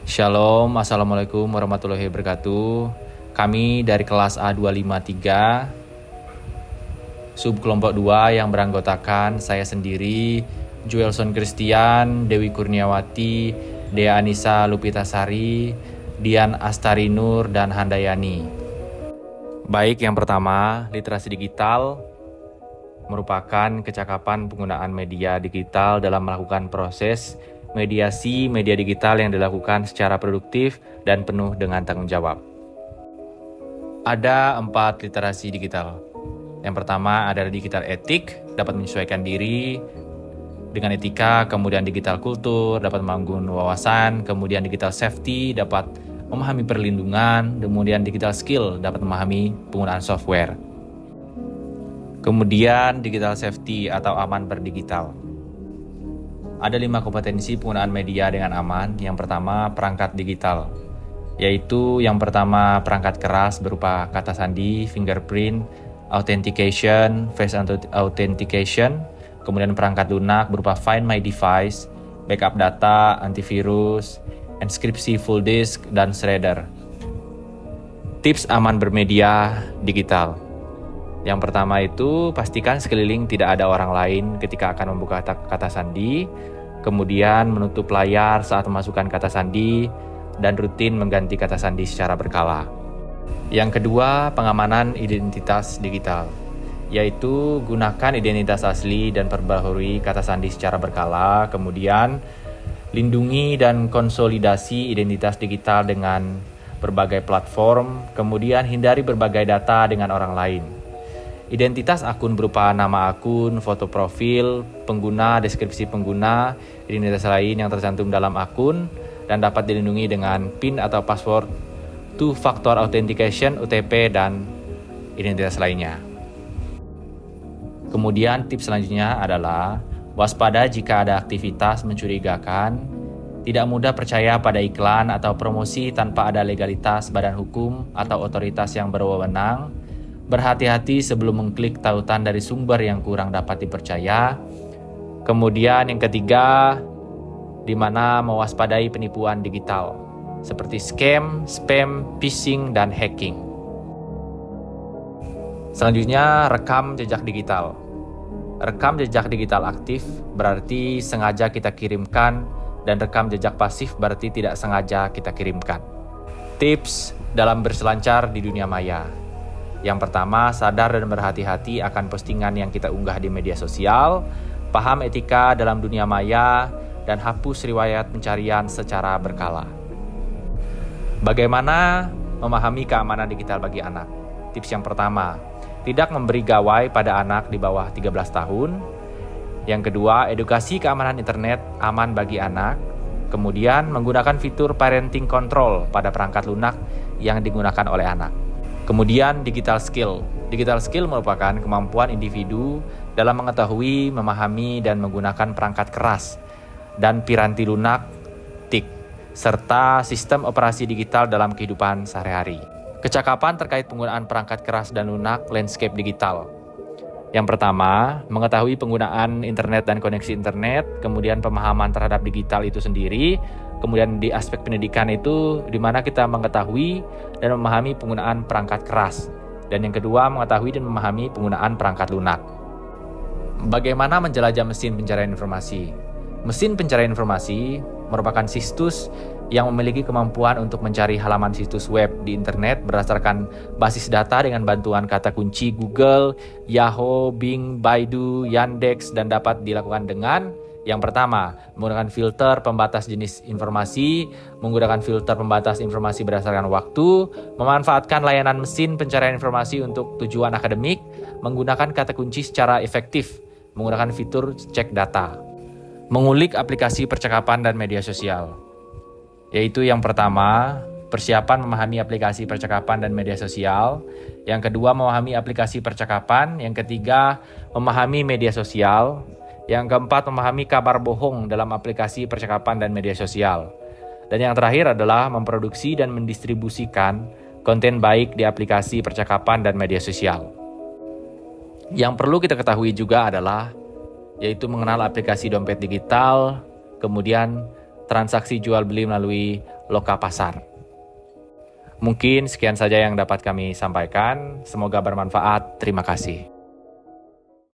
Shalom, Assalamualaikum warahmatullahi wabarakatuh. Kami dari kelas A253, sub kelompok 2 yang beranggotakan saya sendiri, Joelson Christian, Dewi Kurniawati, Dea Anissa Lupitasari, Dian Astari Nur, dan Handayani. Baik, yang pertama, literasi digital merupakan kecakapan penggunaan media digital dalam melakukan proses mediasi media digital yang dilakukan secara produktif dan penuh dengan tanggung jawab. Ada 4 literasi digital. Yang pertama adalah digital etik, dapat menyesuaikan diri dengan etika, kemudian digital kultur, dapat membangun wawasan, kemudian digital safety, dapat memahami perlindungan, kemudian digital skill, dapat memahami penggunaan software. Kemudian digital safety atau aman berdigital. Ada 5 kompetensi penggunaan media dengan aman. Yang pertama, perangkat digital, yaitu yang pertama perangkat keras berupa kata sandi, fingerprint, authentication, face authentication. Kemudian perangkat lunak berupa Find My Device, backup data, antivirus, enkripsi full disk, dan shredder. Tips aman bermedia digital. Yang pertama itu, pastikan sekeliling tidak ada orang lain ketika akan membuka kata sandi, kemudian menutup layar saat memasukkan kata sandi, dan rutin mengganti kata sandi secara berkala. Yang kedua, pengamanan identitas digital, yaitu gunakan identitas asli dan perbaharui kata sandi secara berkala, kemudian lindungi dan konsolidasi identitas digital dengan berbagai platform, kemudian hindari berbagai data dengan orang lain. Identitas akun berupa nama akun, foto profil, pengguna, deskripsi pengguna, identitas lain yang tercantum dalam akun, dan dapat dilindungi dengan PIN atau password, two-factor authentication, OTP, dan identitas lainnya. Kemudian tips selanjutnya adalah waspada jika ada aktivitas mencurigakan, tidak mudah percaya pada iklan atau promosi tanpa ada legalitas badan hukum atau otoritas yang berwenang. Berhati-hati sebelum mengklik tautan dari sumber yang kurang dapat dipercaya. Kemudian yang ketiga, di mana mewaspadai penipuan digital seperti scam, spam, phishing, dan hacking. Selanjutnya, rekam jejak digital. Rekam jejak digital aktif berarti sengaja kita kirimkan, dan rekam jejak pasif berarti tidak sengaja kita kirimkan. Tips dalam berselancar di dunia maya. Yang pertama, sadar dan berhati-hati akan postingan yang kita unggah di media sosial, paham etika dalam dunia maya, dan hapus riwayat pencarian secara berkala. Bagaimana memahami keamanan digital bagi anak? Tips yang pertama, tidak memberi gawai pada anak di bawah 13 tahun. Yang kedua, edukasi keamanan internet aman bagi anak. Kemudian, menggunakan fitur parenting control pada perangkat lunak yang digunakan oleh anak. Kemudian digital skill. Digital skill merupakan kemampuan individu dalam mengetahui, memahami, dan menggunakan perangkat keras dan piranti lunak, TIC, serta sistem operasi digital dalam kehidupan sehari-hari. Kecakapan terkait penggunaan perangkat keras dan lunak landscape digital. Yang pertama, mengetahui penggunaan internet dan koneksi internet, kemudian pemahaman terhadap digital itu sendiri. Kemudian di aspek pendidikan itu di mana kita mengetahui dan memahami penggunaan perangkat keras. Dan yang kedua, mengetahui dan memahami penggunaan perangkat lunak. Bagaimana menjelajah mesin pencarian informasi? Mesin pencarian informasi merupakan situs yang memiliki kemampuan untuk mencari halaman situs web di internet berdasarkan basis data dengan bantuan kata kunci Google, Yahoo, Bing, Baidu, Yandex, dan dapat dilakukan dengan yang pertama, menggunakan filter pembatas jenis informasi, menggunakan filter pembatas informasi berdasarkan waktu, memanfaatkan layanan mesin pencarian informasi untuk tujuan akademik, menggunakan kata kunci secara efektif, menggunakan fitur cek data, mengulik aplikasi percakapan dan media sosial. Yaitu yang pertama, persiapan memahami aplikasi percakapan dan media sosial. Yang kedua, memahami aplikasi percakapan. Yang ketiga, memahami media sosial. Yang keempat, memahami kabar bohong dalam aplikasi percakapan dan media sosial. Dan yang terakhir adalah memproduksi dan mendistribusikan konten baik di aplikasi percakapan dan media sosial. Yang perlu kita ketahui juga adalah yaitu mengenal aplikasi dompet digital, kemudian transaksi jual beli melalui loka pasar. Mungkin sekian saja yang dapat kami sampaikan. Semoga bermanfaat. Terima kasih.